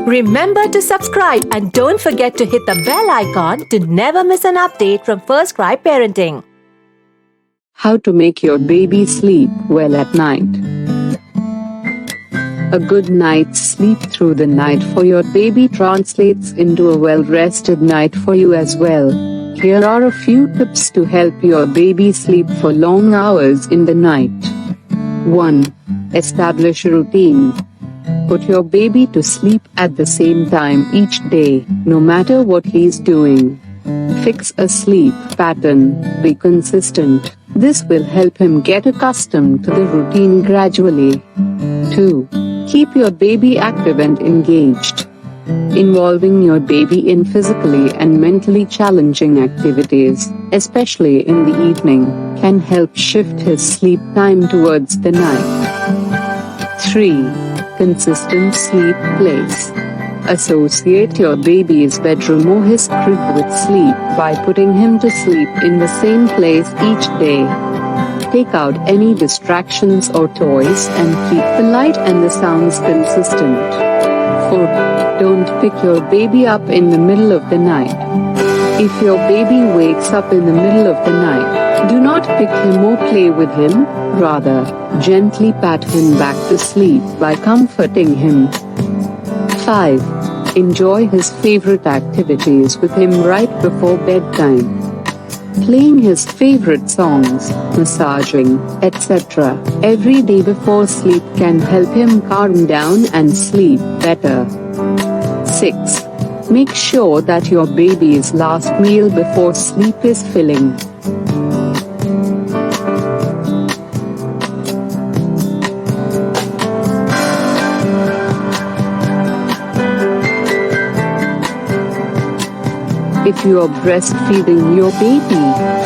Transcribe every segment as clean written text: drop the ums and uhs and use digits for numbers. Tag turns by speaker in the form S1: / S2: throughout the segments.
S1: Remember to subscribe and don't forget to hit the bell icon to never miss an update from First Cry Parenting.
S2: How to make your baby sleep well at night. A good night's sleep through the night for your baby translates into a well-rested night for you as well. Here are a few tips to help your baby sleep for long hours in the night. 1. Establish a routine. Put your baby to sleep at the same time each day, no matter what he's doing. Fix a sleep pattern. Be consistent. This will help him get accustomed to the routine gradually. 2. Keep your baby active and engaged. Involving your baby in physically and mentally challenging activities, especially in the evening, can help shift his sleep time towards the night. 3. Consistent sleep place. Associate your baby's bedroom or his crib with sleep by putting him to sleep in the same place each day. Take out any distractions or toys and keep the light and the sounds consistent. 4. Don't pick your baby up in the middle of the night. If your baby wakes up in the middle of the night, do not pick him or play with him, rather, gently pat him back to sleep by comforting him. 5. Enjoy his favorite activities with him right before bedtime. Playing his favorite songs, massaging, etc. every day before sleep can help him calm down and sleep better. 6. Make sure that your baby's last meal before sleep is filling. If you are breastfeeding your baby,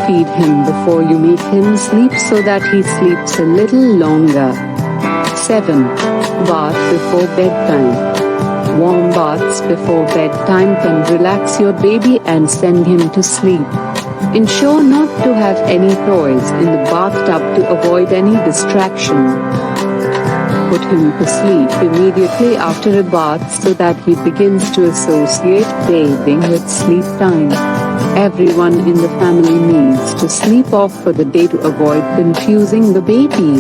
S2: feed him before you make him sleep so that he sleeps a little longer. 7. Bath before bedtime. Warm baths before bedtime can relax your baby and send him to sleep. Ensure not to have any toys in the bathtub to avoid any distraction. Put him to sleep immediately after a bath so that he begins to associate bathing with sleep time. Everyone in the family needs to sleep off for the day to avoid confusing the baby.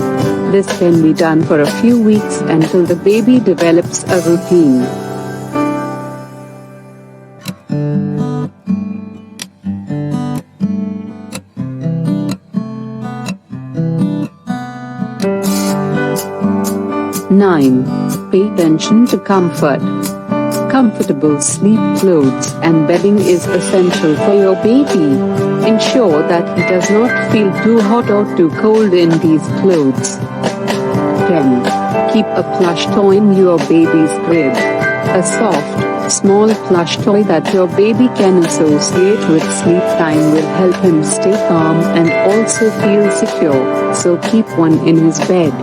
S2: This can be done for a few weeks until the baby develops a routine. Nine. Pay attention to comfort. Comfortable sleep clothes and bedding is essential for your baby. Ensure that he does not feel too hot or too cold in these clothes. 10. Keep a plush toy in your baby's crib. A soft, small plush toy that your baby can associate with sleep time will help him stay calm and also feel secure, so keep one in his bed.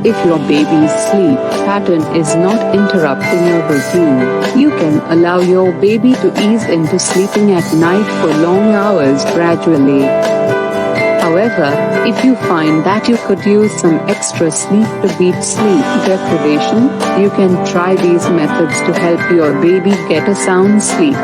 S2: If your baby's sleep pattern is not interrupting your routine, you can allow your baby to ease into sleeping at night for long hours gradually. However, if you find that you could use some extra sleep to beat sleep deprivation, you can try these methods to help your baby get a sound sleep.